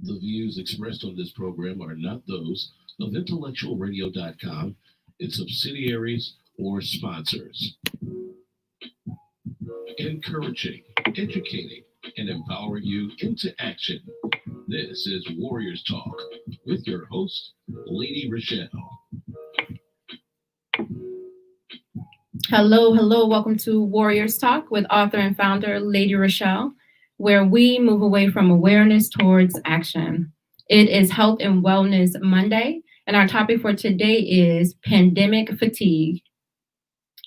The views expressed on this program are not those of intellectualradio.com, its subsidiaries, or sponsors. Encouraging, educating, and empowering you into action. This is Warriors Talk with your host, Lady ReShell. Hello, hello. Welcome to Warriors Talk with author and founder Lady ReShell, where we move away from awareness towards action. It is Health and Wellness Monday, and our topic for today is pandemic fatigue.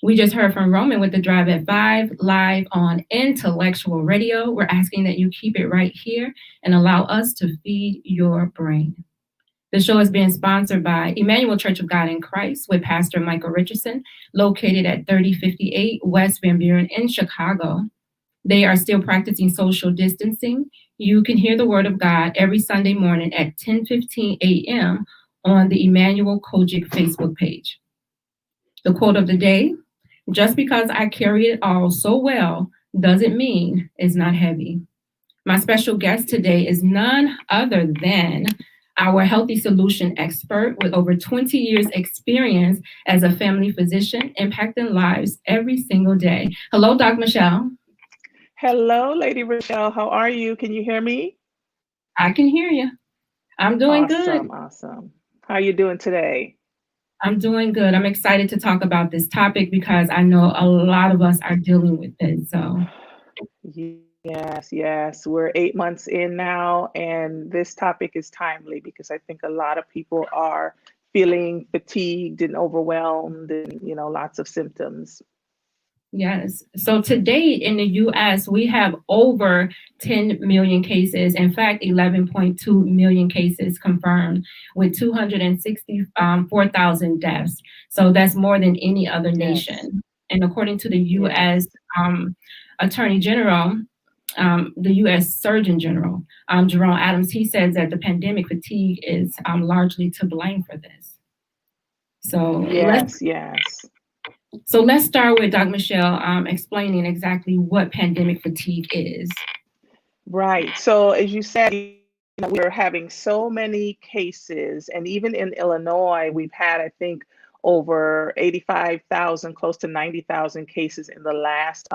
We just heard from Roman with the Drive at 5 live on Intellectual Radio. We're asking that you keep it right here and allow us to feed your brain. The show is being sponsored by Emanuel Church of God in Christ with Pastor Michael Richardson, located at 3058 West Van Buren in Chicago. They are still practicing social distancing. You can hear the word of God every Sunday morning at 10:15 a.m. on the Emanuel COGIC Facebook page. The quote of the day: just because I carry it all so well doesn't mean it's not heavy. My special guest today is none other than our healthy solution expert with over 20 years experience as a family physician, impacting lives every single day. Hello, Dr. Michelle. Hello, Lady ReShell. How are you? Can you hear me? I can hear you. I'm doing good. Awesome. How are you doing today? I'm doing good. I'm excited to talk about this topic because I know a lot of us are dealing with it. So, yes. We're 8 months in now, and this topic is timely because I think a lot of people are feeling fatigued and overwhelmed and, lots of symptoms. yes. So today in the U.S., we have over 10 million cases. In fact, 11.2 million cases confirmed with 264,000 deaths. So that's more than any other nation. Yes. And according to the U.S. Attorney General, the U.S. Surgeon General, Jerome Adams, he says that the pandemic fatigue is largely to blame for this. So yes. So let's start with Dr. Michelle explaining exactly what pandemic fatigue is. Right. So as you said, we're having so many cases, and even in Illinois, we've had, I think, over 85,000, close to 90,000 cases in the last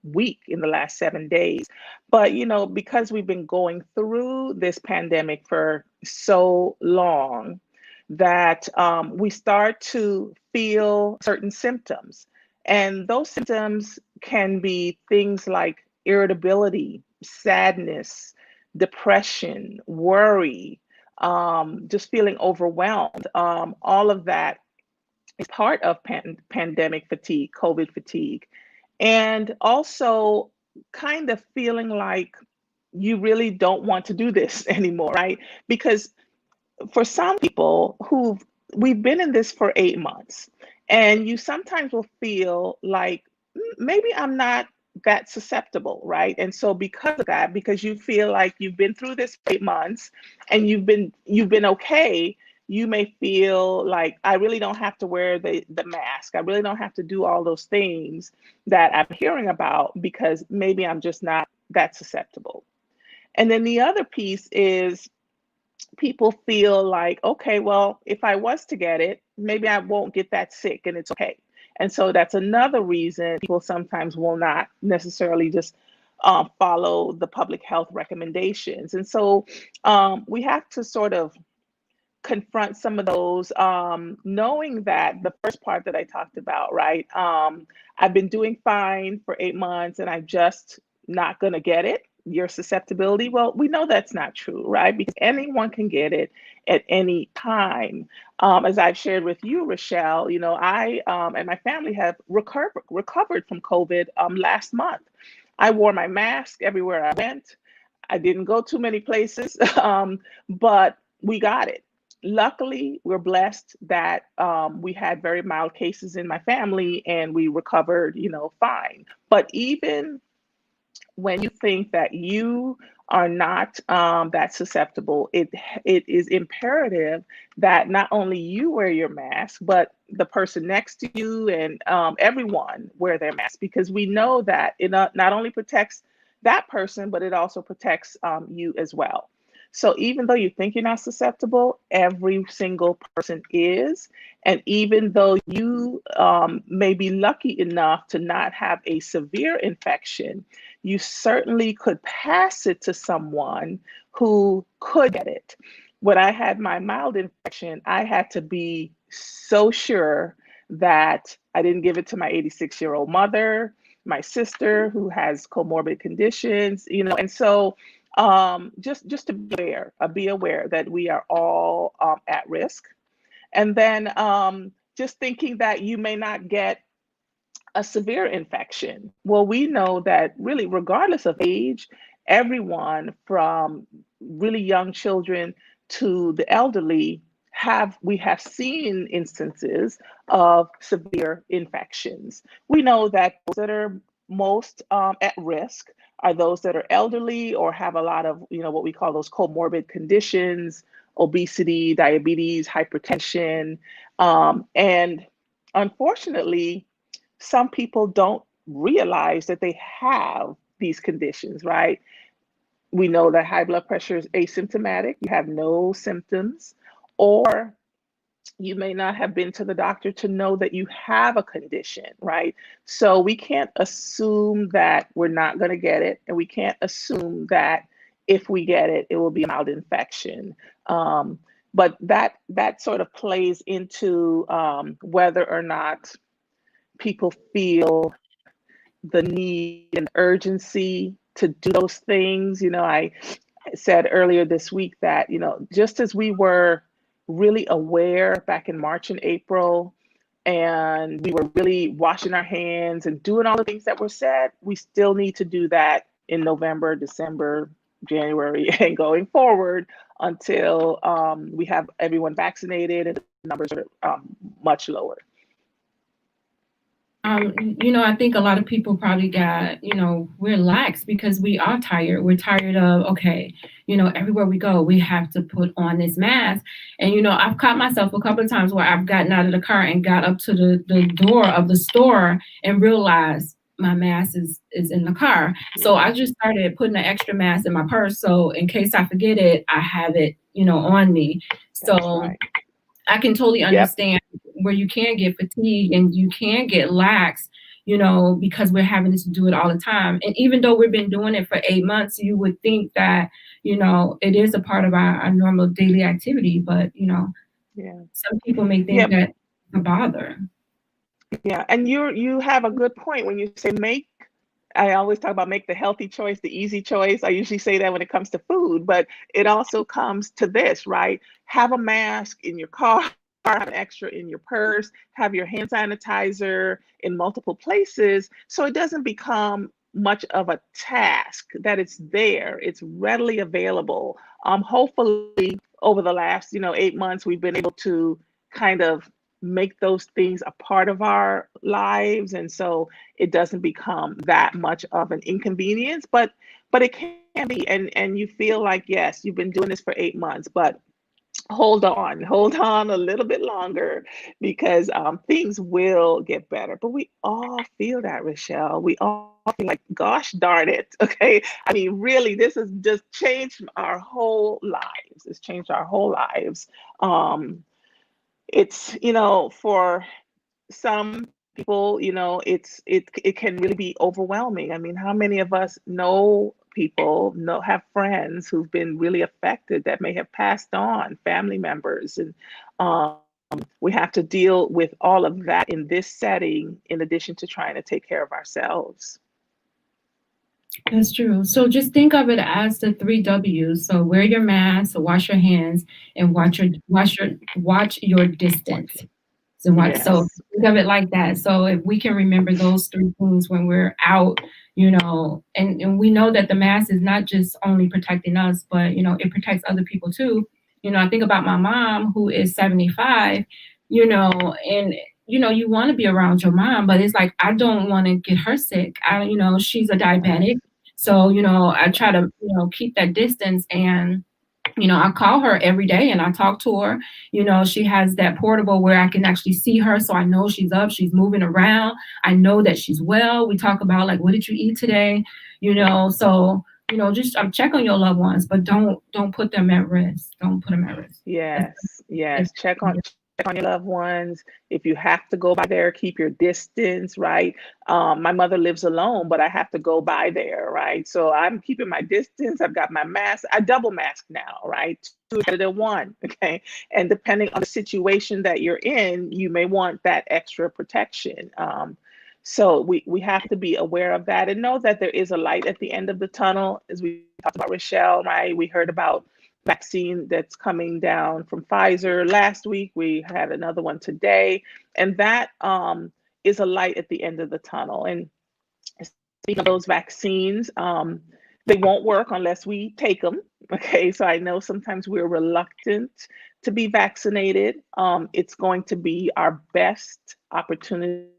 week, in the last 7 days. But, because we've been going through this pandemic for so long, that we start to feel certain symptoms. And those symptoms can be things like irritability, sadness, depression, worry, just feeling overwhelmed. All of that is part of pandemic fatigue, COVID fatigue. And also kind of feeling like you really don't want to do this anymore, right? Because for some people we've been in this for 8 months, and you sometimes will feel like maybe I'm not that susceptible, right? And so because of that, because you feel like you've been through this for 8 months and you've been okay, you may feel like I really don't have to wear the mask. I really don't have to do all those things that I'm hearing about because maybe I'm just not that susceptible. And then the other piece is people feel like, okay, well, if I was to get it, maybe I won't get that sick and it's okay. And so that's another reason people sometimes will not necessarily just follow the public health recommendations. And so we have to sort of confront some of those, knowing that the first part that I talked about, right? I've been doing fine for 8 months and I'm just not going to get it. Your susceptibility. Well, we know that's not true, right? Because anyone can get it at any time. As I've shared with you, ReShell, I and my family have recovered from COVID last month. I wore my mask everywhere I went. I didn't go too many places, but we got it. Luckily, we're blessed that we had very mild cases in my family and we recovered, fine. But even when you think that you are not that susceptible, it is imperative that not only you wear your mask, but the person next to you and everyone wear their mask, because we know that it not only protects that person, but it also protects you as well. So even though you think you're not susceptible, every single person is. And even though you may be lucky enough to not have a severe infection, you certainly could pass it to someone who could get it. When I had my mild infection, I had to be so sure that I didn't give it to my 86-year-old mother, my sister who has comorbid conditions, and so just to be aware that we are all at risk. And then just thinking that you may not get a severe infection. Well, we know that really, regardless of age, everyone from really young children to the elderly we have seen instances of severe infections. We know that those that are most at risk are those that are elderly or have a lot of, what we call those comorbid conditions, obesity, diabetes, hypertension, and unfortunately, some people don't realize that they have these conditions, right? We know that high blood pressure is asymptomatic. You have no symptoms, or you may not have been to the doctor to know that you have a condition, right? So we can't assume that we're not going to get it, and we can't assume that if we get it, it will be a mild infection. But that sort of plays into whether or not people feel the need and urgency to do those things. I said earlier this week that, just as we were really aware back in March and April, and we were really washing our hands and doing all the things that were said, we still need to do that in November, December, January, and going forward until we have everyone vaccinated and the numbers are much lower. I think a lot of people probably got, we're lax because we are tired. We're tired of, okay, everywhere we go, we have to put on this mask. And, I've caught myself a couple of times where I've gotten out of the car and got up to the door of the store and realized my mask is in the car. So I just started putting an extra mask in my purse. So in case I forget it, I have it, on me. So right. I can totally understand where you can get fatigue and you can get lax, because we're having to do it all the time. And even though we've been doing it for 8 months, you would think that, it is a part of our normal daily activity. But, some people may think that it's a bother. Yeah. And you have a good point when you say I always talk about make the healthy choice, the easy choice. I usually say that when it comes to food, but it also comes to this, right? Have a mask in your car, have an extra in your purse, have your hand sanitizer in multiple places, so it doesn't become much of a task, that it's there, it's readily available. Hopefully over the last, 8 months, we've been able to kind of make those things a part of our lives, and so it doesn't become that much of an inconvenience, but it can be, and you feel like, yes, you've been doing this for 8 months, but hold on a little bit longer, because things will get better. But we all feel that, ReShell. We all feel like, gosh darn it, okay? I mean, really, this has just changed our whole lives. It's changed our whole lives. It's, for some people, it can really be overwhelming. I mean, how many of us know people, have friends who've been really affected that may have passed on, family members, and we have to deal with all of that in this setting, in addition to trying to take care of ourselves. That's true. So just think of it as the 3 W's. So wear your mask, wash your hands, and watch your distance. So think of it like that. So if we can remember those 3 things when we're out, and we know that the mask is not just only protecting us, but it protects other people too. I think about my mom, who is 75, and you want to be around your mom, but it's like, I don't want to get her sick. She's a diabetic. So, I try to, keep that distance, and, I call her every day and I talk to her. She has that portable where I can actually see her. So I know she's up, she's moving around. I know that she's well. We talk about, like, what did you eat today? So just check on your loved ones, but don't put them at risk. Don't put them at risk. Yes, It's, yes. Check on your loved ones. If you have to go by there, keep your distance, right? My mother lives alone, but I have to go by there, right? So I'm keeping my distance. I've got my mask. I double mask now, right? Two better than one, okay? And depending on the situation that you're in, you may want that extra protection. So we have to be aware of that and know that there is a light at the end of the tunnel. As we talked about ReShell, right? We heard about vaccine that's coming down from Pfizer last week. We had another one today, and that is a light at the end of the tunnel. And speaking of those vaccines, they won't work unless we take them. Okay, so I know sometimes we're reluctant to be vaccinated. It's going to be our best opportunity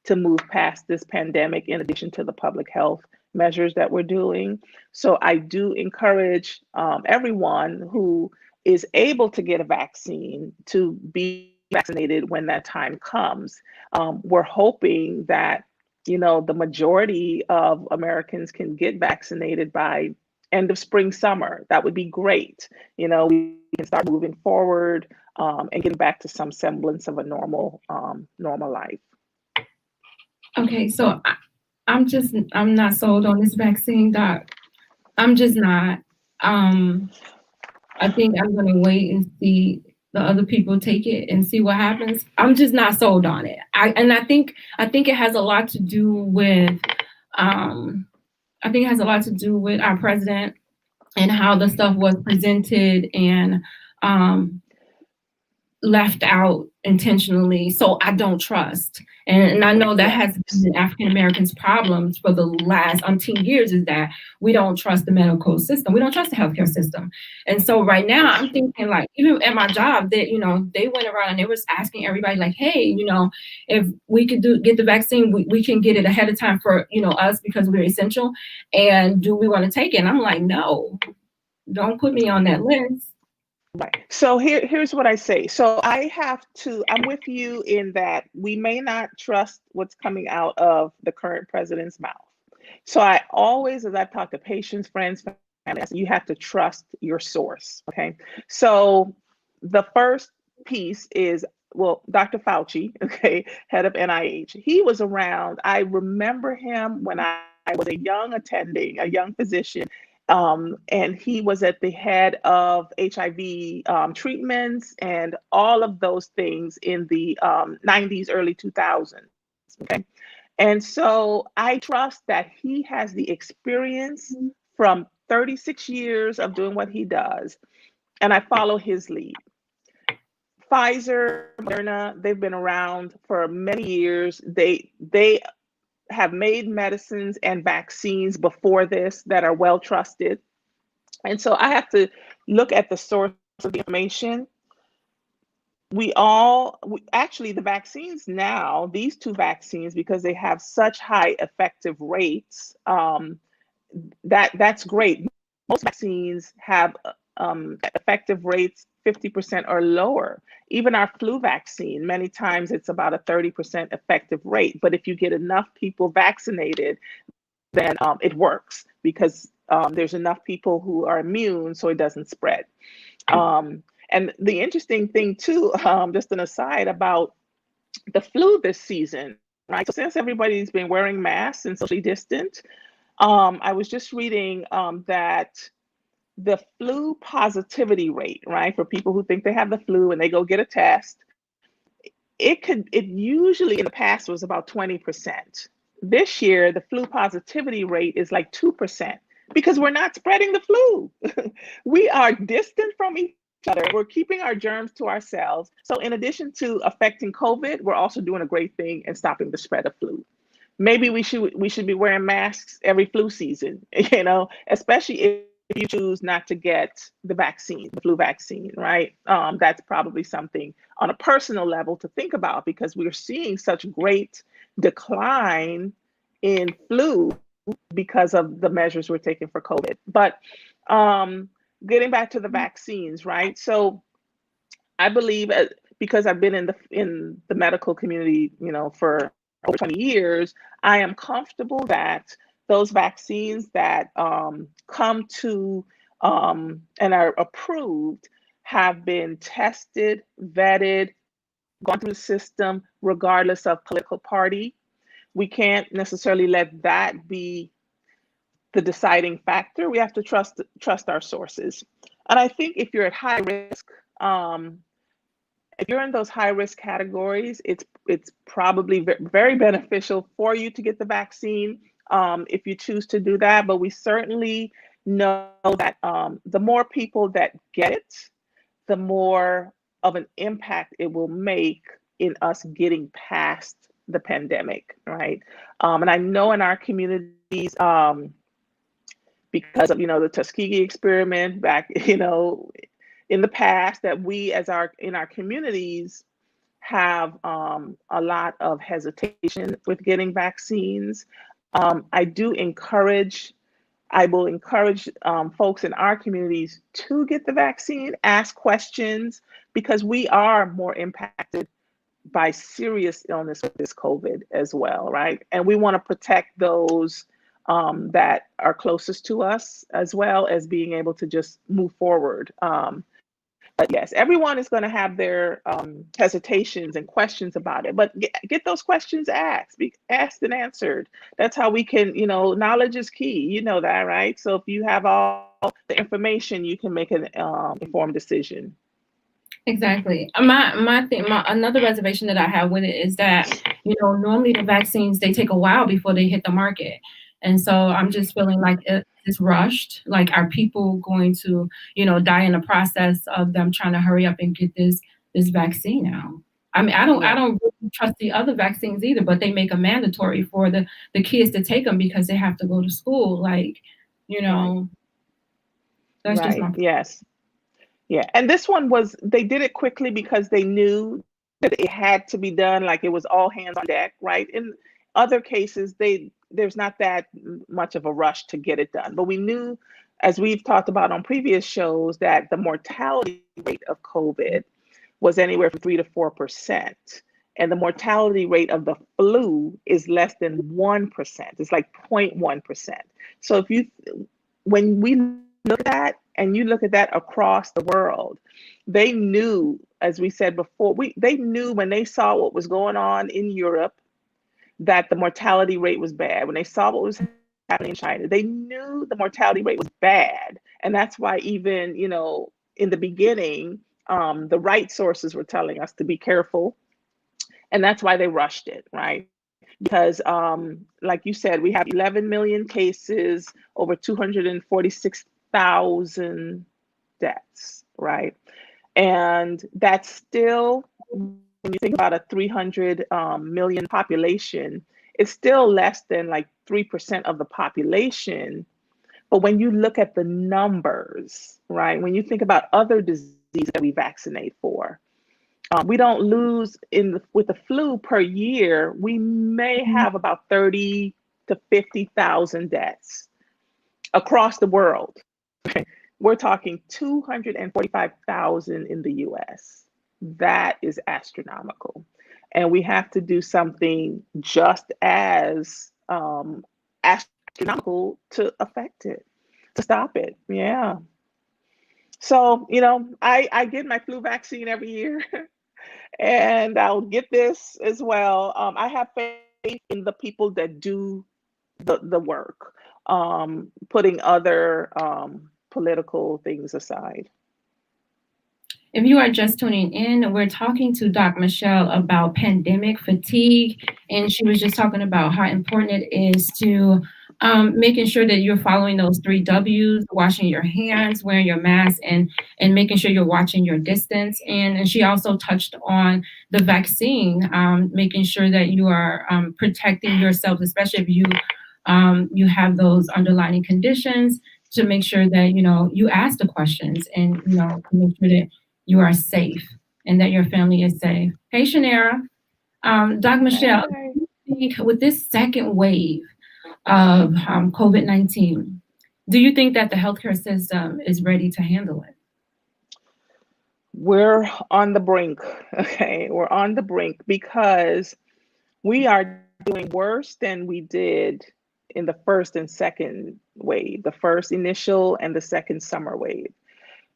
to move past this pandemic, in addition to the public health measures that we're doing. So I do encourage everyone who is able to get a vaccine to be vaccinated when that time comes. We're hoping that, the majority of Americans can get vaccinated by end of spring, summer. That would be great. We can start moving forward and getting back to some semblance of a normal life. okay, so I'm not sold on this vaccine, Doc. I'm just not. I think I'm gonna wait and see the other people take it and see what happens. I'm just not sold on it. I think it has a lot to do with our president and how the stuff was presented and left out intentionally. So I don't trust. And I know that has been African Americans' problems for the last umpteen years, is that we don't trust the medical system. We don't trust the healthcare system. And so right now I'm thinking, like, even at my job, that, they went around and they was asking everybody, like, hey, if we could get the vaccine, we can get it ahead of time for, us, because we're essential. And do we want to take it? And I'm like, no, don't put me on that list. Right. So here's what I say. So I'm with you in that we may not trust what's coming out of the current president's mouth. So I always, as I've talked to patients, friends, family, you have to trust your source. Okay. So the first piece is, well, Dr. Fauci, okay, head of NIH. He was around. I remember him when I was a young physician. And he was at the head of HIV treatments and all of those things in the 90s, early 2000s. Okay. And so I trust that he has the experience from 36 years of doing what he does, and I follow his lead. Pfizer, Moderna, they've been around for many years. They have made medicines and vaccines before this that are well trusted. And so I have to look at the source of the information. Actually, the vaccines now, these two vaccines, because they have such high effective rates, that's great. Most vaccines have effective rates 50% or lower. Even our flu vaccine, many times it's about a 30% effective rate. But if you get enough people vaccinated, then it works, because there's enough people who are immune so it doesn't spread. And the interesting thing too, just an aside about the flu this season, right? So since everybody's been wearing masks and socially distant, I was just reading that the flu positivity rate, right, for people who think they have the flu and they go get a test, it usually in the past was about 20%. This year, the flu positivity rate is like 2%, because we're not spreading the flu. We are distant from each other. We're keeping our germs to ourselves. So in addition to affecting COVID, we're also doing a great thing in stopping the spread of flu. Maybe we should be wearing masks every flu season, especially if you choose not to get the vaccine, the flu vaccine, right? That's probably something on a personal level to think about, because we're seeing such great decline in flu because of the measures we're taking for COVID. But getting back to the vaccines, right? So I believe, because I've been in the medical community, for over 20 years, I am comfortable that those vaccines that come to and are approved have been tested, vetted, gone through the system, regardless of political party. We can't necessarily let that be the deciding factor. We have to trust our sources. And I think if you're at high risk, if you're in those high risk categories, it's probably very beneficial for you to get the vaccine if you choose to do that. But we certainly know that the more people that get it, the more of an impact it will make in us getting past the pandemic, right? And I know in our communities, because of the Tuskegee experiment back in the past, that we in our communities have a lot of hesitation with getting vaccines. I will encourage folks in our communities to get the vaccine, ask questions, because we are more impacted by serious illness with this COVID as well, right? And we want to protect those that are closest to us, as well as being able to just move forward. But yes, everyone is going to have their hesitations and questions about it, but get those questions asked and answered. That's how we can, knowledge is key. You know that, right? So if you have all the information, you can make an informed decision. Exactly. Another reservation that I have with it is that, normally the vaccines, they take a while before they hit the market. And so I'm just feeling like it's rushed. Like, are people going to, die in the process of them trying to hurry up and get this vaccine out? I mean, I don't really trust the other vaccines either, but they make it mandatory for the kids to take them because they have to go to school. Like, that's just my. Yes. Yeah. And this one they did it quickly because they knew that it had to be done. Like, it was all hands on deck, right? In other cases, there's not that much of a rush to get it done. But we knew, as we've talked about on previous shows, that the mortality rate of COVID was anywhere from 3 to 4%. And the mortality rate of the flu is less than 1%. It's like 0.1%. So when we look at that, and you look at that across the world, they knew, as we said before, they knew when they saw what was going on in Europe, that the mortality rate was bad. When they saw what was happening in China, they knew the mortality rate was bad. And that's why even, in the beginning, the right sources were telling us to be careful. And that's why they rushed it, right? Because like you said, we have 11 million cases, over 246,000 deaths, right? And that's still, when you think about a 300 million population, it's still less than like 3% of the population. But when you look at the numbers, right, when you think about other diseases that we vaccinate for, we don't lose with the flu per year. We may have about 30 to 50,000 deaths across the world. We're talking 245,000 in the US. That is astronomical. And we have to do something just as astronomical to affect it, to stop it. Yeah. So, I get my flu vaccine every year and I'll get this as well. I have faith in the people that do the work, putting other political things aside. If you are just tuning in, we're talking to Doc Michelle about pandemic fatigue, and she was just talking about how important it is to making sure that you're following those 3 W's: washing your hands, wearing your mask, and making sure you're watching your distance. And she also touched on the vaccine, making sure that you are protecting yourself, especially if you have those underlying conditions, to make sure that you ask the questions and to make sure that you are safe and that your family is safe. Hey, Shanera. Doc Michelle, with this second wave of COVID-19, do you think that the healthcare system is ready to handle it? We're on the brink. Okay, we're on the brink because we are doing worse than we did in the first and second wave, the first initial and the second summer wave.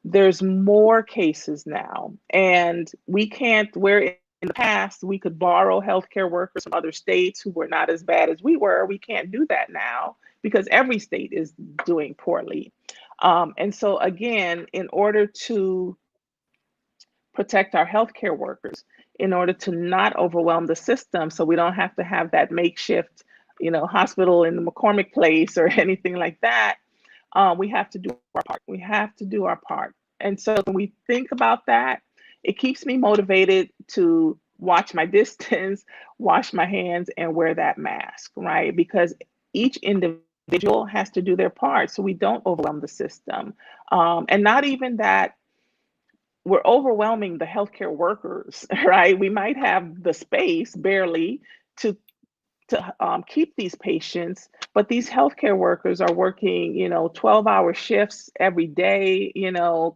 There's more cases now, and we can't, where in the past we could borrow healthcare workers from other states who were not as bad as we were. We can't do that now because every state is doing poorly. And so again, in order to protect our healthcare workers, in order to not overwhelm the system, so we don't have to have that makeshift, hospital in the McCormick Place or anything like that, we have to do our part. We have to do our part. And so when we think about that, it keeps me motivated to watch my distance, wash my hands, and wear that mask, right? Because each individual has to do their part so we don't overwhelm the system. And not even that we're overwhelming the healthcare workers, right? We might have the space barely to keep these patients, but these healthcare workers are working, 12-hour shifts every day,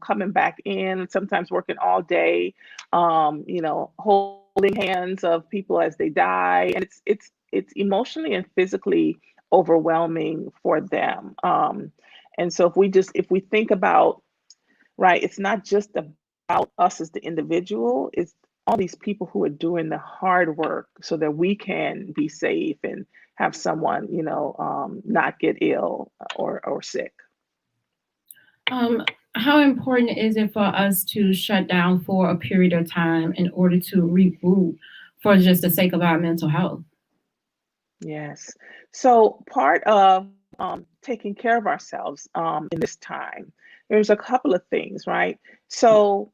coming back in, sometimes working all day, holding hands of people as they die, and it's emotionally and physically overwhelming for them. And so if we think about, right, it's not just about us as the individual, it's all these people who are doing the hard work so that we can be safe and have someone, not get ill or sick. How important is it for us to shut down for a period of time in order to reboot for just the sake of our mental health? Yes. So part of taking care of ourselves in this time, there's a couple of things, right? So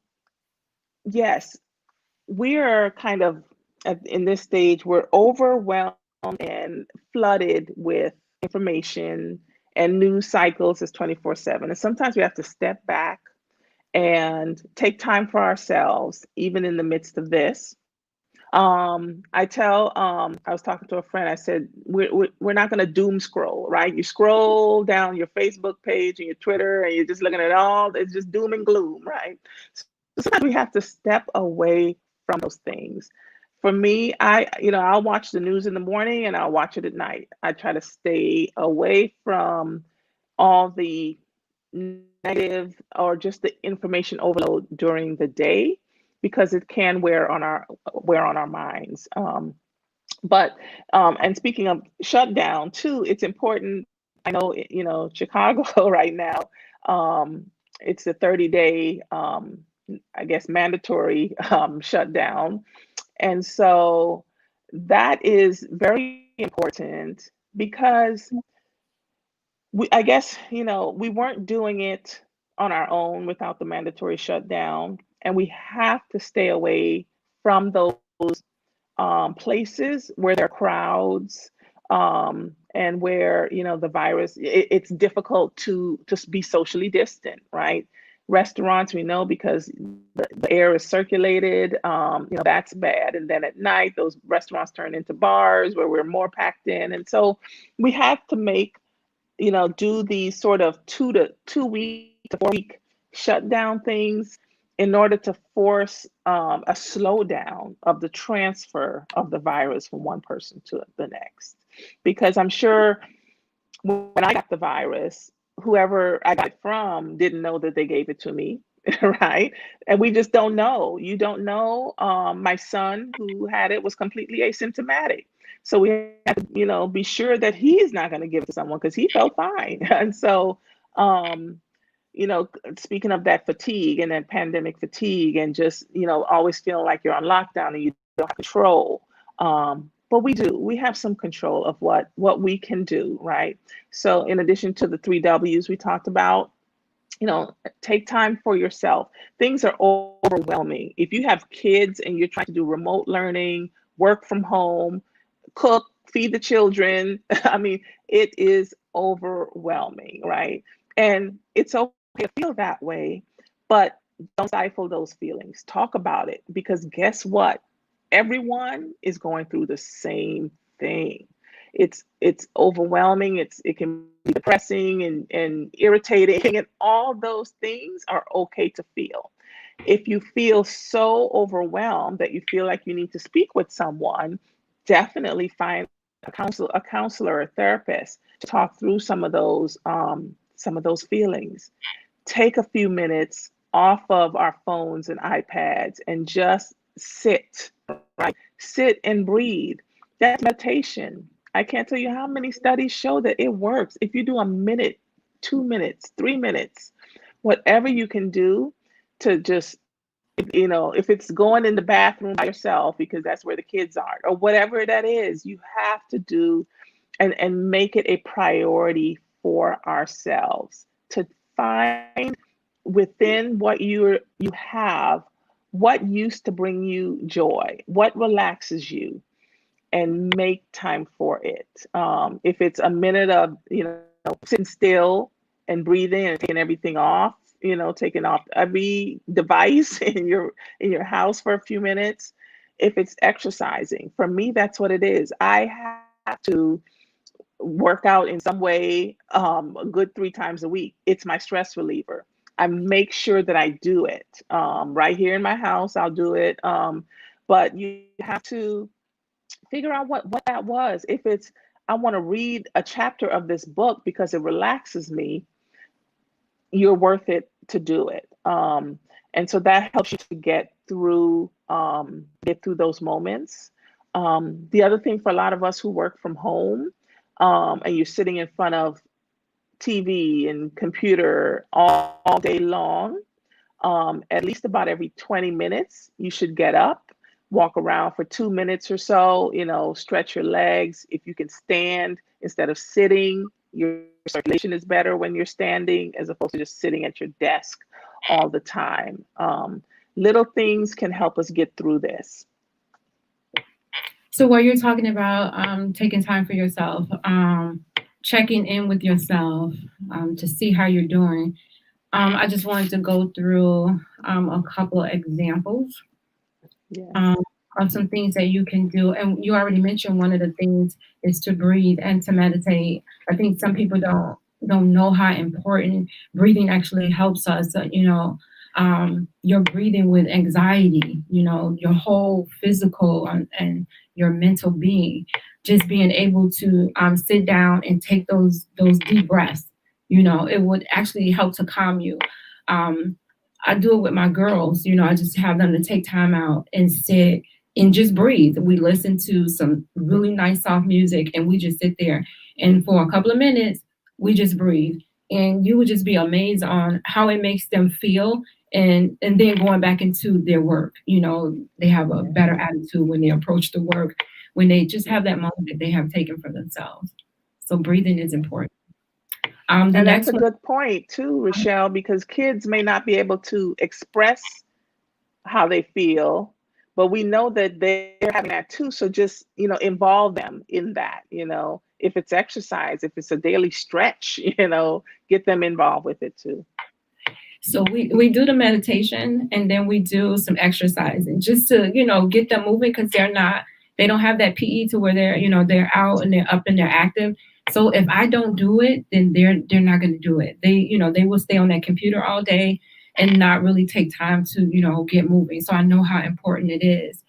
yes, we are kind of in this stage, we're overwhelmed and flooded with information, and news cycles is 24/7. And sometimes we have to step back and take time for ourselves, even in the midst of this. I was talking to a friend, I said, we're not going to doom scroll, right? You scroll down your Facebook page and your Twitter, and you're just looking at it's just doom and gloom, right? So sometimes we have to step away from those things. For me, I'll watch the news in the morning and I'll watch it at night. I try to stay away from all the negative or just the information overload during the day because it can wear on our minds. And speaking of shutdown too, it's important. I know, Chicago right now, it's a 30-day, I guess, mandatory shutdown. And so that is very important because I guess, we weren't doing it on our own without the mandatory shutdown. And we have to stay away from those places where there are crowds, and where, the virus, it's difficult to just be socially distant, right? Restaurants, we know because the air is circulated, that's bad. And then at night, those restaurants turn into bars where we're more packed in. And so we have to make, do these sort of 2 week to 4 week shutdown things in order to force a slowdown of the transfer of the virus from one person to the next. Because I'm sure when I got the virus, whoever I got it from didn't know that they gave it to me, right? And we just don't know. You don't know. My son who had it was completely asymptomatic. So we have to, be sure that he is not going to give it to someone because he felt fine. And so, speaking of that fatigue and that pandemic fatigue and just, always feeling like you're on lockdown and you don't have control. But we have some control of what we can do, right? So in addition to the 3 W's we talked about, take time for yourself. Things are overwhelming. If you have kids and you're trying to do remote learning, work from home, cook, feed the children, I mean, it is overwhelming, right? And it's okay to feel that way, but don't stifle those feelings. Talk about it because guess what? Everyone is going through the same thing. It's overwhelming. It can be depressing and irritating, and all those things are okay to feel. If you feel so overwhelmed that you feel like you need to speak with someone, definitely find a counselor, a therapist to talk through some of those feelings. Take a few minutes off of our phones and iPads and just sit, right? Sit and breathe. That's meditation. I can't tell you how many studies show that it works. If you do a minute, 2 minutes, 3 minutes, whatever you can do to just, if it's going in the bathroom by yourself because that's where the kids are, or whatever that is, you have to do and make it a priority for ourselves to find within what you have what used to bring you joy, what relaxes you, and make time for it. If it's a minute of sitting still and breathing and taking everything off, taking off every device in your house for a few minutes. If it's exercising, for me, that's what it is. I have to work out in some way a good 3 times a week. It's my stress reliever. I make sure that I do it right here in my house. I'll do it. But you have to figure out what that was. If it's, I want to read a chapter of this book because it relaxes me, you're worth it to do it. And so that helps you to get through those moments. The other thing for a lot of us who work from home, and you're sitting in front of TV and computer all day long, at least about every 20 minutes, you should get up, walk around for 2 minutes or so, stretch your legs. If you can stand instead of sitting, your circulation is better when you're standing as opposed to just sitting at your desk all the time. Little things can help us get through this. So while you're talking about taking time for yourself, checking in with yourself to see how you're doing, I just wanted to go through a couple of examples of some things that you can do. And you already mentioned one of the things is to breathe and to meditate. I think some people don't know how important breathing actually helps us. You're breathing with anxiety, your whole physical and your mental being, just being able to sit down and take those deep breaths, it would actually help to calm you. I do it with my girls, I just have them to take time out and sit and just breathe. We listen to some really nice soft music and we just sit there. And for a couple of minutes, we just breathe. And you would just be amazed on how it makes them feel. And then going back into their work, they have a better attitude when they approach the work, when they just have that moment that they have taken for themselves. So breathing is important. And that's a good point too, ReShell, because kids may not be able to express how they feel, but we know that they're having that too. So just, involve them in that, if it's exercise, if it's a daily stretch, get them involved with it too. So we do the meditation and then we do some exercising just to, get them moving because they don't have that PE to where they're out and they're up and they're active. So if I don't do it, then they're not going to do it. They will stay on that computer all day and not really take time to, get moving. So I know how important it is.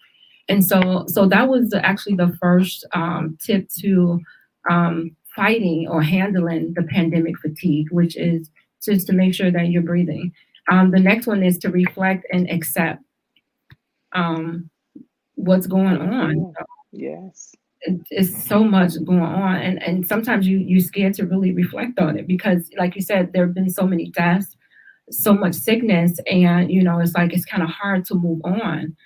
And so that was actually the first tip to fighting or handling the pandemic fatigue, which is just to make sure that you're breathing. The next one is to reflect and accept what's going on. Yes. It's so much going on. And sometimes you're scared to really reflect on it because, like you said, there have been so many deaths, so much sickness, and, it's like it's kind of hard to move on.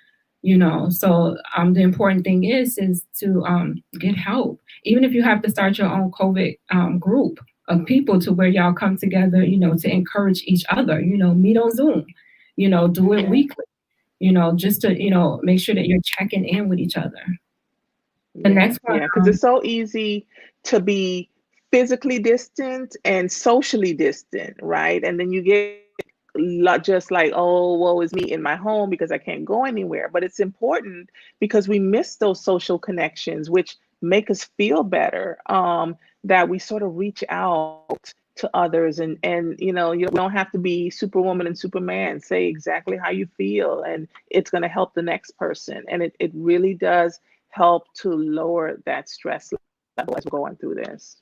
So the important thing is to get help, even if you have to start your own COVID group of people to where y'all come together, to encourage each other, meet on Zoom, do it weekly, just to, make sure that you're checking in with each other. The next one. Yeah, because it's so easy to be physically distant and socially distant, right? And then you get just like, oh, woe is me in my home because I can't go anywhere. But it's important because we miss those social connections, which make us feel better, that we sort of reach out to others and you don't have to be Superwoman and Superman. Say exactly how you feel and it's going to help the next person. And it really does help to lower that stress as we're going through this.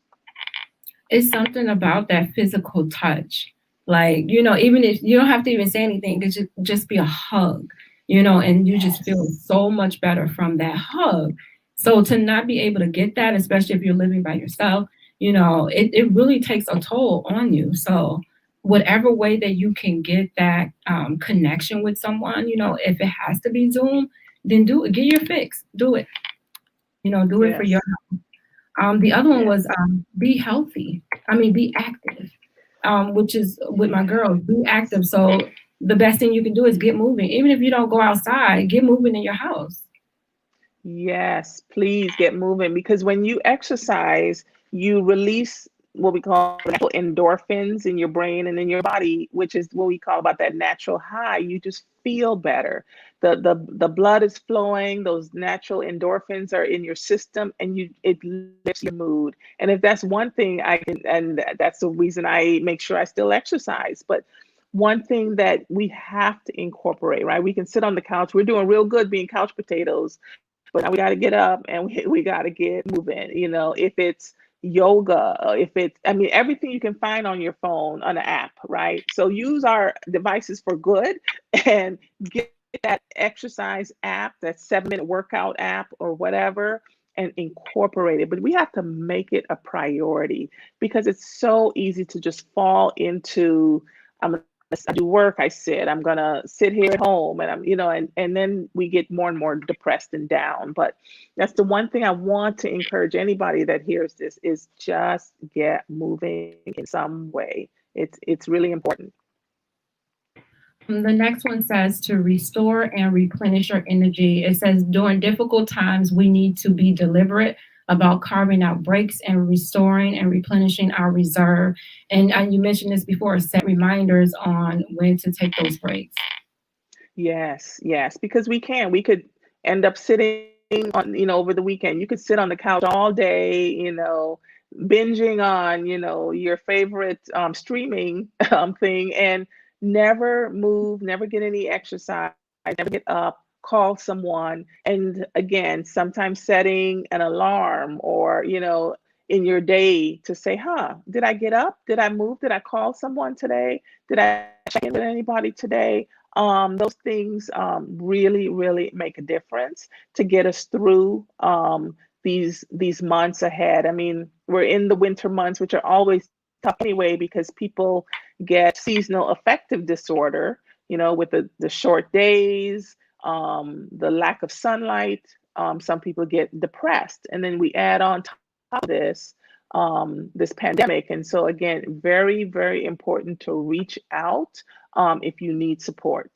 It's something about that physical touch. Like, even if you don't have to even say anything, it just be a hug, and you just feel so much better from that hug. So to not be able to get that, especially if you're living by yourself, it really takes a toll on you. So whatever way that you can get that connection with someone, if it has to be Zoom, then do it. Get your fix. Do it. Do it for your health. The other one was be healthy. Be active, which is with my girls, be active. So the best thing you can do is get moving. Even if you don't go outside, get moving in your house. Yes, please get moving, because when you exercise, you release what we call natural endorphins in your brain and in your body, which is what we call about that natural high. You just feel better. The blood is flowing, those natural endorphins are in your system, and it lifts your mood. And if that's one thing and that's the reason I make sure I still exercise. But one thing that we have to incorporate, right? We can sit on the couch. We're doing real good being couch potatoes, but now we got to get up and we got to get moving. If it's yoga, if it's, everything you can find on your phone on an app, right? So use our devices for good and get that exercise app, that 7-minute workout app or whatever, and incorporate it. But we have to make it a priority, because it's so easy to just fall into, I do work, I sit, I'm gonna sit here at home, and and then we get more and more depressed and down. But that's the one thing I want to encourage anybody that hears this is just get moving in some way. It's really important. The next one says to restore and replenish your energy. It says during difficult times, we need to be deliberate about carving out breaks and restoring and replenishing our reserve. And you mentioned this before, set reminders on when to take those breaks. Yes, because we could end up sitting on, over the weekend. You could sit on the couch all day, binging on, your favorite streaming thing, and never move, never get any exercise, never get up, call someone. And again, sometimes setting an alarm or, in your day to say, did I get up? Did I move? Did I call someone today? Did I check in with anybody today? Those things really, really make a difference to get us through these months ahead. We're in the winter months, which are always tough anyway, because people get seasonal affective disorder, with the short days, the lack of sunlight. Some people get depressed, and then we add on top of this pandemic. And so again, very, very important to reach out if you need support.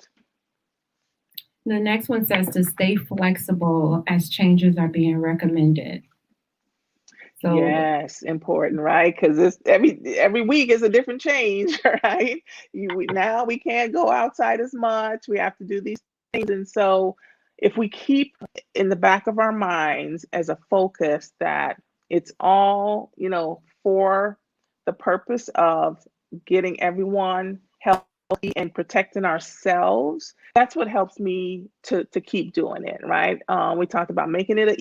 The next one says to stay flexible as changes are being recommended. So, yes, important, right? Because it's every week is a different change, right? Now we can't go outside as much. We have to do these things. And so if we keep in the back of our minds as a focus that it's all, for the purpose of getting everyone healthy and protecting ourselves, that's what helps me to keep doing it, right? We talked about making it an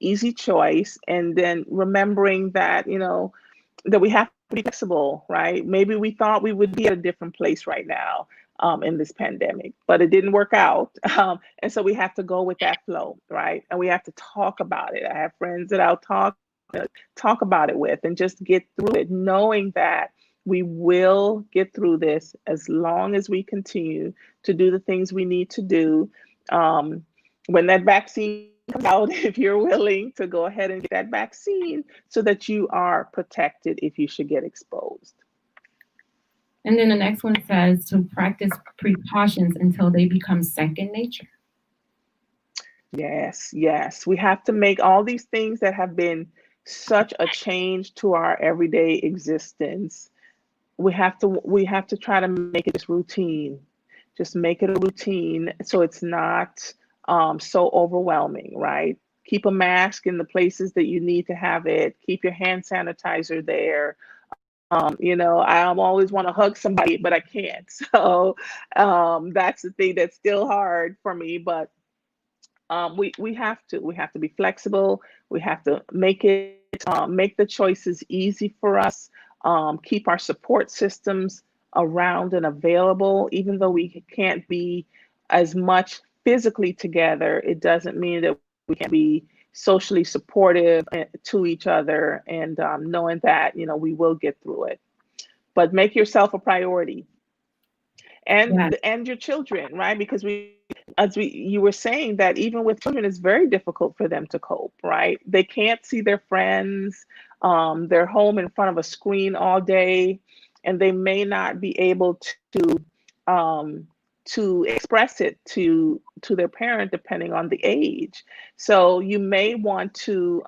easy choice, and then remembering that, that we have to be flexible, right? Maybe we thought we would be at a different place right now in this pandemic, but it didn't work out. And so we have to go with that flow, right? And we have to talk about it. I have friends that I'll talk about it with and just get through it, knowing that we will get through this as long as we continue to do the things we need to do. When that vaccine comes out, if you're willing to go ahead and get that vaccine so that you are protected if you should get exposed. And then the next one says to practice precautions until they become second nature. Yes. We have to make all these things that have been such a change to our everyday existence. We have to try to make it just routine. Just make it a routine so it's not so overwhelming, right? Keep a mask in the places that you need to have it. Keep your hand sanitizer there. I always want to hug somebody, but I can't. So that's the thing that's still hard for me. But We have to be flexible. We have to make the choices easy for us. Keep our support systems around and available, even though we can't be as much physically together. It doesn't mean that we can be socially supportive to each other, and knowing that we will get through it. But make yourself a priority, Yes. and your children, right? Because you were saying that even with children, it's very difficult for them to cope, right? They can't see their friends. They're home in front of a screen all day, and they may not be able um, to express it to their parent, depending on the age. So you may want to,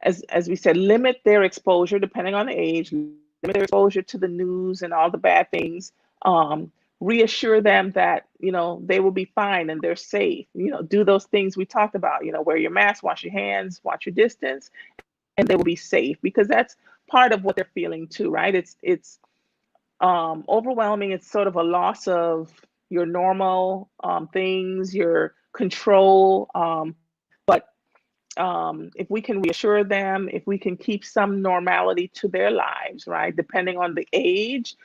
as we said, limit their exposure depending on the age, limit their exposure to the news and all the bad things. Um, Reassure them that they will be fine and they're safe. Do those things we talked about. Wear your mask, wash your hands, watch your distance, and they will be safe, because that's part of what they're feeling too, right? It's overwhelming. It's sort of a loss of your normal things, your control. But if we can reassure them, if we can keep some normality to their lives, right? Depending on the age,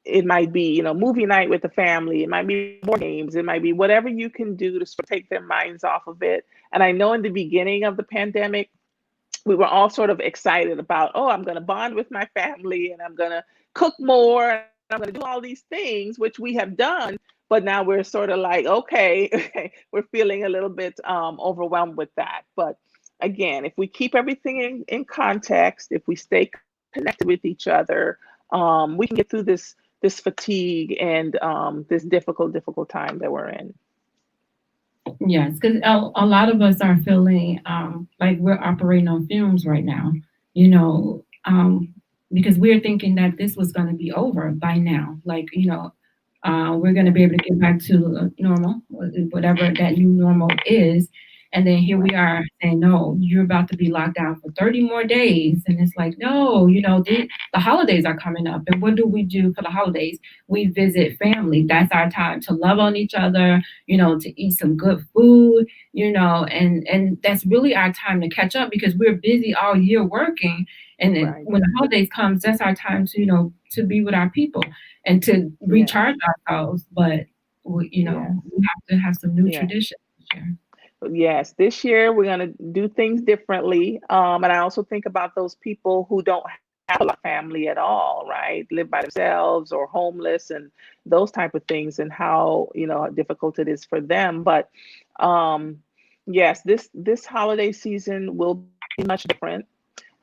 it might be, movie night with the family. It might be board games. It might be whatever you can do to sort of take their minds off of it. And I know in the beginning of the pandemic, we were all sort of excited about, oh, I'm going to bond with my family and I'm going to cook more. And I'm going to do all these things, which we have done. But now we're sort of like, okay, we're feeling a little bit overwhelmed with that. But again, if we keep everything in context, if we stay connected with each other, we can get through this fatigue and this difficult time that we're in. Yes, because a lot of us are feeling like we're operating on fumes right now, you know, because we're thinking that this was going to be over by now. Like, we're going to be able to get back to normal, whatever that new normal is. And then here we are saying, no, you're about to be locked down for 30 more days. And it's like, no, the holidays are coming up. And what do we do for the holidays? We visit family. That's our time to love on each other, to eat some good food, and that's really our time to catch up, because we're busy all year working. And then Right. when the holidays comes, that's our time to, to be with our people and to recharge ourselves. But we have to have some new Yeah. traditions this year. Yes, this year we're going to do things differently. And I also think about those people who don't have a family at all, right? Live by themselves or homeless and those type of things, and how, difficult it is for them. But yes, this holiday season will be much different.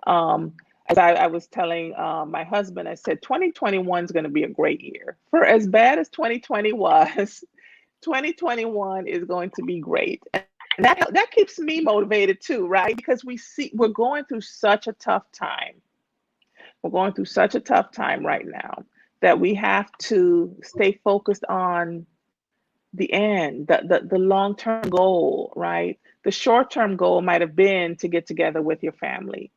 Um, as I was telling my husband, I said 2021 is going to be a great year. For as bad as 2020 was, 2021 is going to be great. And that keeps me motivated too, right? Because we're going through such a tough time. We're going through such a tough time right now that we have to stay focused on the end, the long-term goal, right? The short-term goal might have been to get together with your family.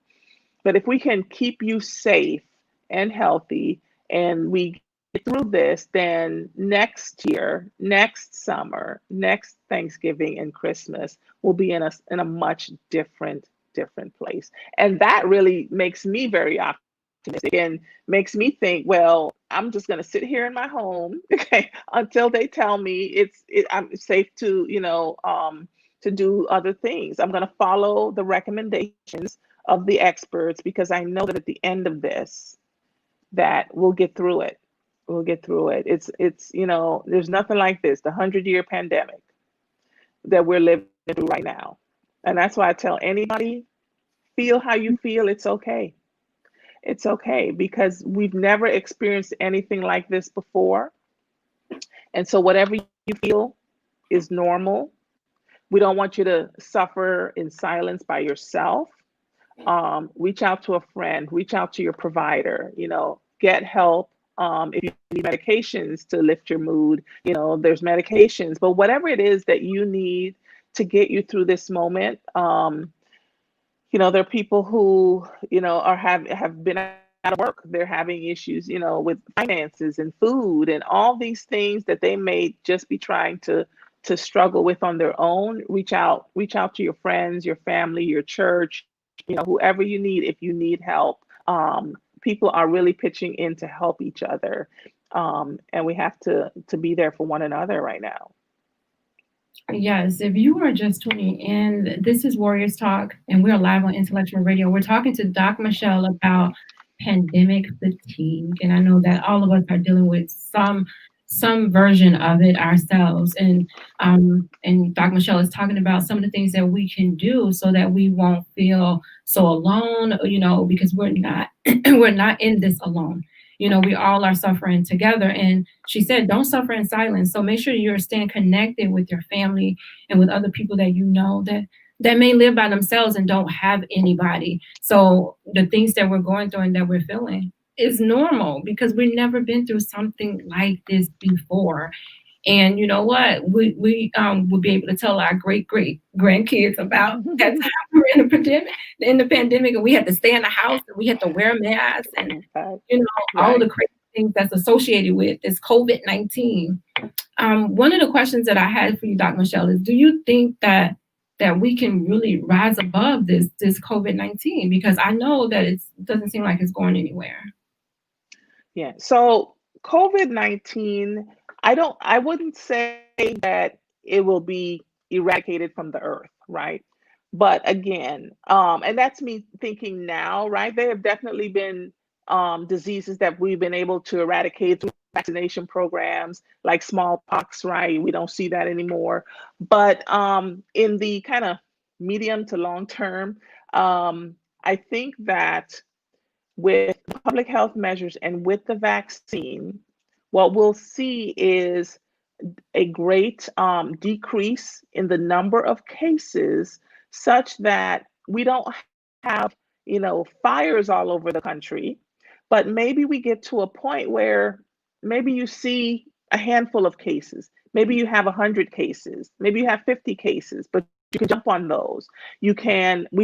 But if we can keep you safe and healthy, and we get through this, then next year, next summer, next Thanksgiving and Christmas will be in a much different place. And that really makes me very optimistic and makes me think, well, I'm just going to sit here in my home, okay, until they tell me I'm safe to do other things. I'm going to follow the recommendations of the experts, because I know that at the end of this, that we'll get through it. We'll get through it. It's there's nothing like this, the 100-year pandemic that we're living through right now. And that's why I tell anybody, feel how you feel. It's okay. It's okay, because we've never experienced anything like this before. And so whatever you feel is normal. We don't want you to suffer in silence by yourself. Reach out to a friend, reach out to your provider, get help. If you need medications to lift your mood, there's medications, but whatever it is that you need to get you through this moment, there are people who, have been out of work. They're having issues, with finances and food and all these things that they may just be trying to struggle with on their own, reach out to your friends, your family, your church, whoever you need if you need help. People are really pitching in to help each other. And we have to be there for one another right now. Yes, if you are just tuning in, this is Warriors Talk, and we're live on Intellectual Radio. We're talking to Doc Michelle about pandemic fatigue, and I know that all of us are dealing with some version of it ourselves. And Doc Michelle is talking about some of the things that we can do so that we won't feel so alone, because we're not we're not in this alone. We all are suffering together. And she said, don't suffer in silence. So make sure you're staying connected with your family and with other people that that may live by themselves and don't have anybody. So the things that we're going through and that we're feeling is normal because we've never been through something like this before. And you know what? We will be able to tell our great grandkids about that time we were in the pandemic, and we had to stay in the house and we had to wear masks and all the crazy things that's associated with this COVID-19. One of the questions that I had for you, Dr. Michelle, is: do you think that we can really rise above this COVID-19? Because I know that it doesn't seem like it's going anywhere. Yeah. So COVID-19. I wouldn't say that it will be eradicated from the earth, right? But again, and that's me thinking now, right? There have definitely been diseases that we've been able to eradicate through vaccination programs, like smallpox, right? We don't see that anymore. But in the kind of medium to long term, I think that with public health measures and with the vaccine, what we'll see is a great decrease in the number of cases, such that we don't have, fires all over the country, but maybe we get to a point where maybe you see a handful of cases, maybe you have 100 cases, maybe you have 50 cases, but you can jump on those. We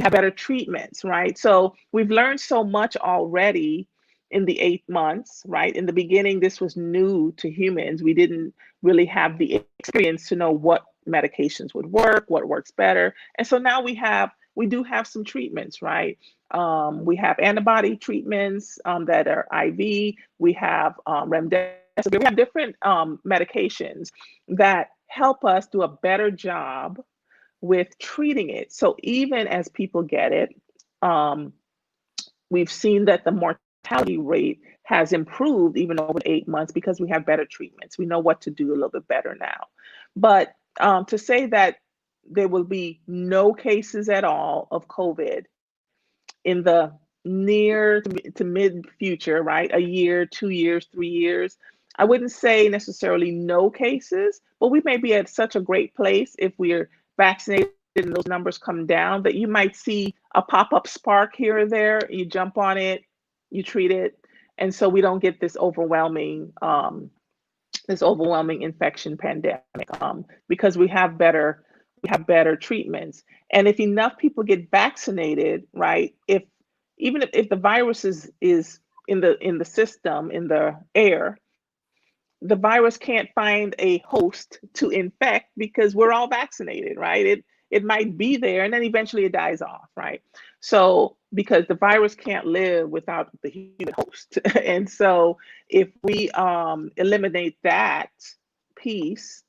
have better treatments, right? So we've learned so much already in the 8 months, right? In the beginning, this was new to humans. We didn't really have the experience to know what medications would work, what works better. And so now we do have some treatments, right? We have antibody treatments that are IV. We have remdesivir. We have different medications that help us do a better job with treating it. So even as people get it, we've seen that the mortality rate has improved even over 8 months because we have better treatments. We know what to do a little bit better now. But to say that there will be no cases at all of COVID in the near to mid future, right? A year, 2 years, 3 years. I wouldn't say necessarily no cases, but we may be at such a great place if we're vaccinated and those numbers come down that you might see a pop-up spark here or there. You jump on it, you treat it, and so we don't get this overwhelming infection pandemic because we have better treatments. And if enough people get vaccinated, right? Even if the virus is in the system, in the air, the virus can't find a host to infect because we're all vaccinated, right? It might be there and then eventually it dies off, right? So because the virus can't live without the human host. And so if we eliminate that piece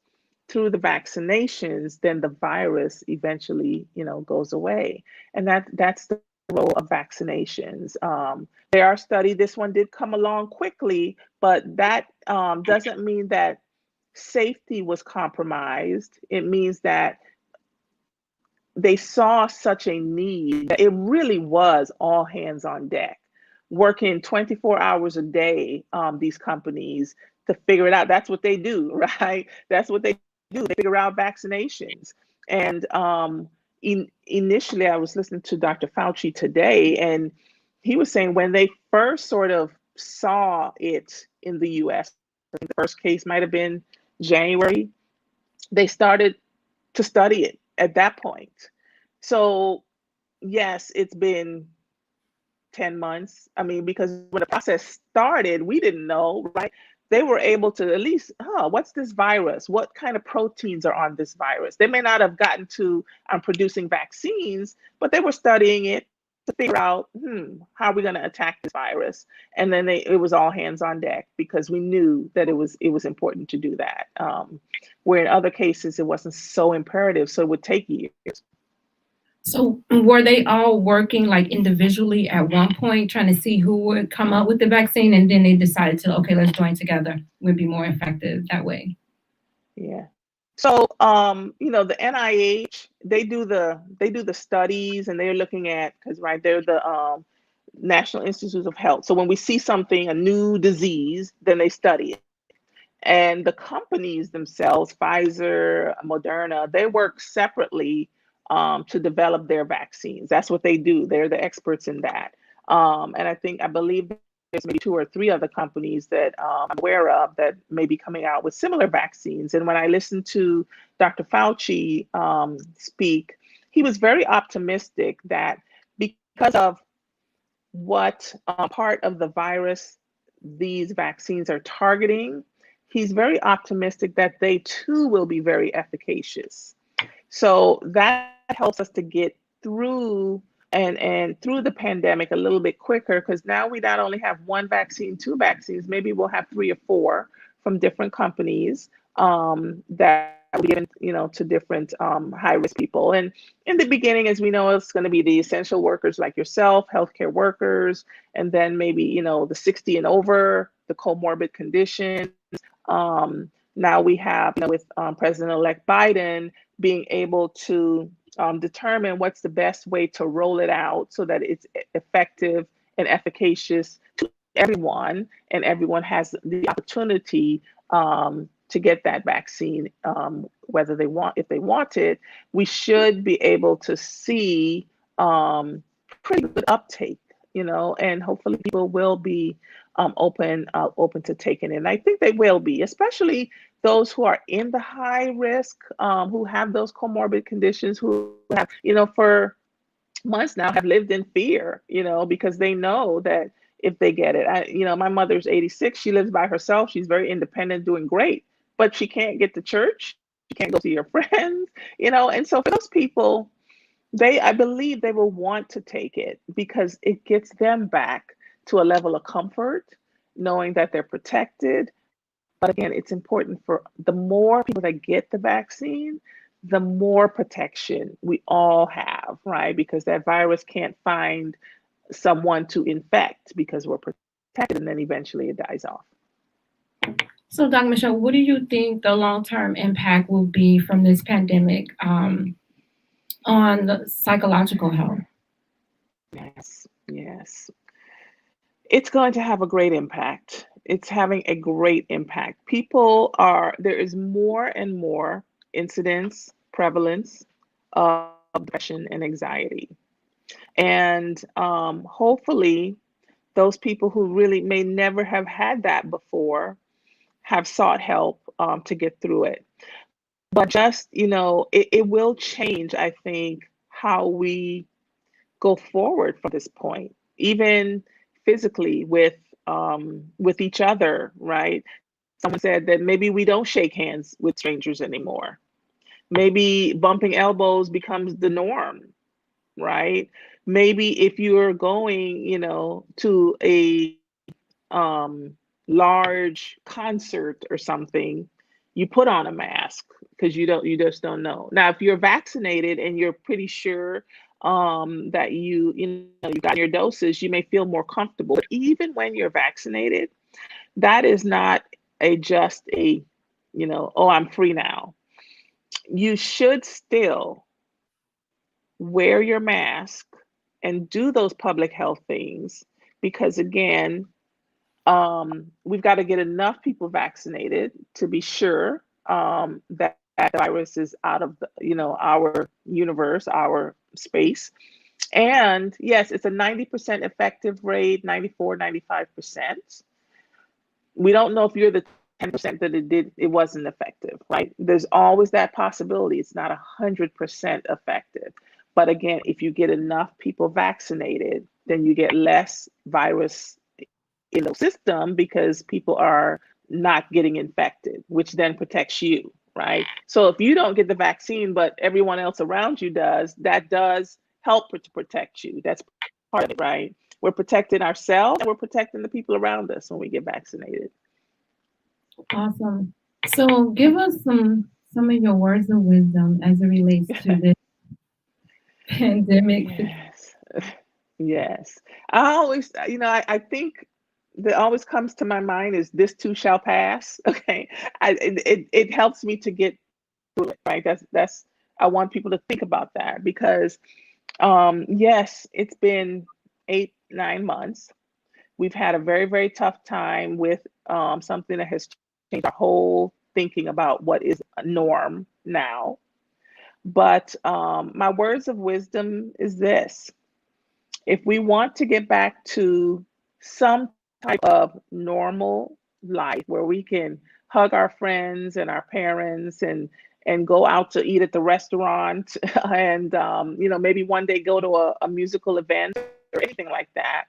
through the vaccinations, then the virus eventually, goes away. And that's the role of vaccinations. There are studies, this one did come along quickly, but that doesn't mean that safety was compromised. It means that they saw such a need that it really was all hands on deck, working 24 hours a day, these companies, to figure it out. That's what they do, right? That's what they do. They figure out vaccinations. And initially, I was listening to Dr. Fauci today, and he was saying when they first sort of saw it in the US, I think the first case might have been January, they started to study it at that point. So yes, it's been 10 months. I mean, because when the process started, we didn't know, right? they were able to at least, what's this virus? What kind of proteins are on this virus? They may not have gotten to producing vaccines, but they were studying it to figure out, how are we going to attack this virus? And then it was all hands on deck, because we knew that it was important to do that. Where in other cases, it wasn't so imperative, so it would take years. So were they all working like individually at one point, trying to see who would come up with the vaccine, and then they decided to, okay, let's join together. We'd be more effective that way. Yeah. So, the NIH, they do the studies, and they're looking at, because they're the National Institutes of Health. So when we see something, a new disease, then they study it. And the companies themselves, Pfizer, Moderna, they work separately to develop their vaccines. That's what they do. They're the experts in that. And I believe there's maybe 2 or 3 other companies that I'm aware of that may be coming out with similar vaccines. And when I listened to Dr. Fauci speak, he was very optimistic that because of what part of the virus these vaccines are targeting, he's very optimistic that they too will be very efficacious. So that helps us to get through and through the pandemic a little bit quicker, because now we not only have 1 vaccine, 2 vaccines, maybe we'll have 3 or 4 from different companies that will be given, to different high-risk people. And in the beginning, as we know, it's going to be the essential workers like yourself, healthcare workers, and then maybe, the 60 and over, the comorbid conditions. Now we have, with President-elect Biden being able to determine what's the best way to roll it out so that it's effective and efficacious to everyone, and everyone has the opportunity to get that vaccine, if they want it. We should be able to see pretty good uptake, and hopefully people will be open to taking it. And I think they will be, especially those who are in the high risk, who have those comorbid conditions, who have, for months now have lived in fear, because they know that if they get it, my mother's 86, she lives by herself. She's very independent, doing great, but she can't get to church. She can't go see her friends, and so for those people, I believe they will want to take it because it gets them back to a level of comfort, knowing that they're protected. But again, it's important for the more people that get the vaccine, the more protection we all have, right? Because that virus can't find someone to infect because we're protected, and then eventually it dies off. So, Dr. Michelle, what do you think the long-term impact will be from this pandemic on the psychological health? Yes. It's going to have a great impact. It's having a great impact. There is more and more incidence, prevalence of depression and anxiety. And hopefully those people who really may never have had that before have sought help to get through it. But just, it will change, I think, how we go forward from this point, even physically with each other, right? Someone said that maybe we don't shake hands with strangers anymore. Maybe bumping elbows becomes the norm, right? Maybe if you're going, to a large concert or something, you put on a mask because you just don't know. Now, if you're vaccinated and you're pretty sure that you've gotten your doses, you may feel more comfortable. But even when you're vaccinated, that is not just a, oh, I'm free now. You should still wear your mask and do those public health things, because again, we've got to get enough people vaccinated to be sure that the virus is out of our universe, our space. And yes, it's a 90% effective rate, 94, 95%. We don't know if you're the 10% that it wasn't effective, right? There's always that possibility. It's not 100% effective. But again, if you get enough people vaccinated, then you get less virus in the system because people are not getting infected, which then protects you, right? So if you don't get the vaccine, but everyone else around you does, that does help to protect you. That's part of it, right? We're protecting ourselves and we're protecting the people around us when we get vaccinated. Awesome. So give us some of your words of wisdom as it relates to this pandemic. Yes. Yes. I always, I think that always comes to my mind is this too shall pass. Okay. It helps me to get through it, right? I want people to think about that because, yes, it's been 8-9 months. We've had a very, very tough time with something that has changed our whole thinking about what is a norm now. But my words of wisdom is this. If we want to get back to some type of normal life where we can hug our friends and our parents and go out to eat at the restaurant and maybe one day go to a musical event or anything like that,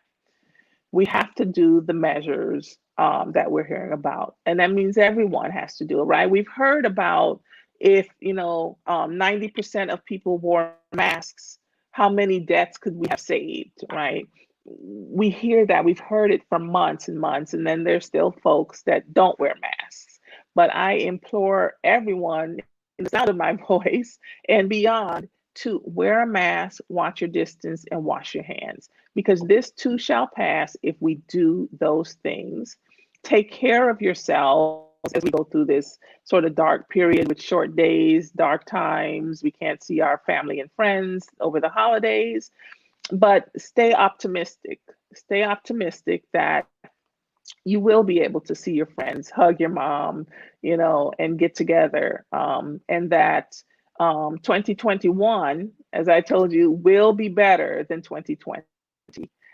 we have to do the measures that we're hearing about. And that means everyone has to do it, right? We've heard about if 90% of people wore masks, how many deaths could we have saved, right? We hear that, we've heard it for months and months, and then there's still folks that don't wear masks. But I implore everyone in the sound of my voice and beyond to wear a mask, watch your distance, and wash your hands, because this too shall pass if we do those things. Take care of yourselves as we go through this sort of dark period with short days, dark times. We can't see our family and friends over the holidays, but stay optimistic. Stay optimistic that you will be able to see your friends, hug your mom, and get together. And that 2021, as I told you, will be better than 2020.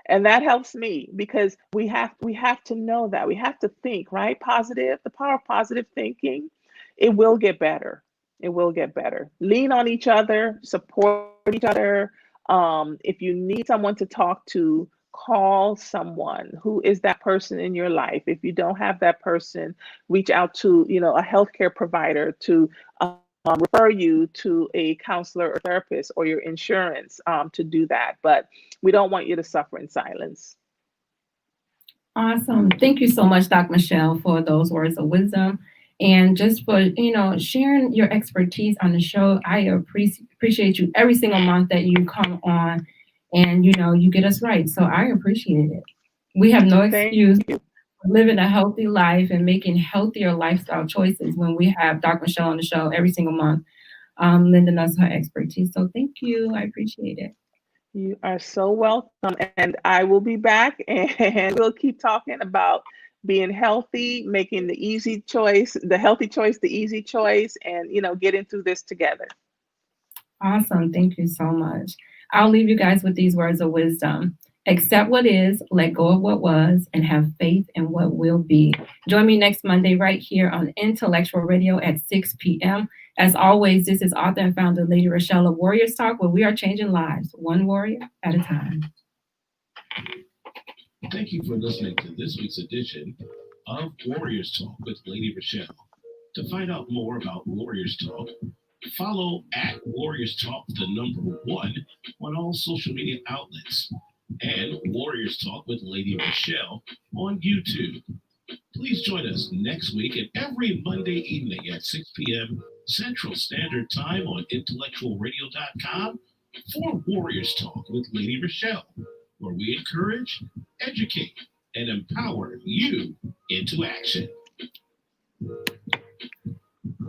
And that helps me because we have to know that. We have to think, right? Positive, the power of positive thinking. It will get better. It will get better. Lean on each other, support each other. If you need someone to talk to, call someone. Who is that person in your life? If you don't have that person, reach out to a healthcare provider to refer you to a counselor or therapist or your insurance to do that. But we don't want you to suffer in silence. Awesome. Thank you so much, Dr. Michelle, for those words of wisdom and just for, sharing your expertise on the show. I appreciate you every single month that you come on and, you get us right. So I appreciate it. We have no excuse for living a healthy life and making healthier lifestyle choices when we have Dr. Michelle on the show every single month, lending us her expertise. So thank you. I appreciate it. You are so welcome. And I will be back and we'll keep talking about being healthy, making the easy choice, the healthy choice, the easy choice, and, getting through this together. Awesome. Thank you so much. I'll leave you guys with these words of wisdom. Accept what is, let go of what was, and have faith in what will be. Join me next Monday right here on Intellectual Radio at 6 p.m. As always, this is author and founder Lady ReShell of Warriors Talk, where we are changing lives, one warrior at a time. Thank you for listening to this week's edition of Warriors Talk with Lady ReShell. To find out more about Warriors Talk, follow at Warriors Talk, the number 1, on all social media outlets, and Warriors Talk with Lady ReShell on YouTube. Please join us next week and every Monday evening at 6 p.m. Central Standard Time on intellectualradio.com for Warriors Talk with Lady ReShell, where we encourage, educate, and empower you into action.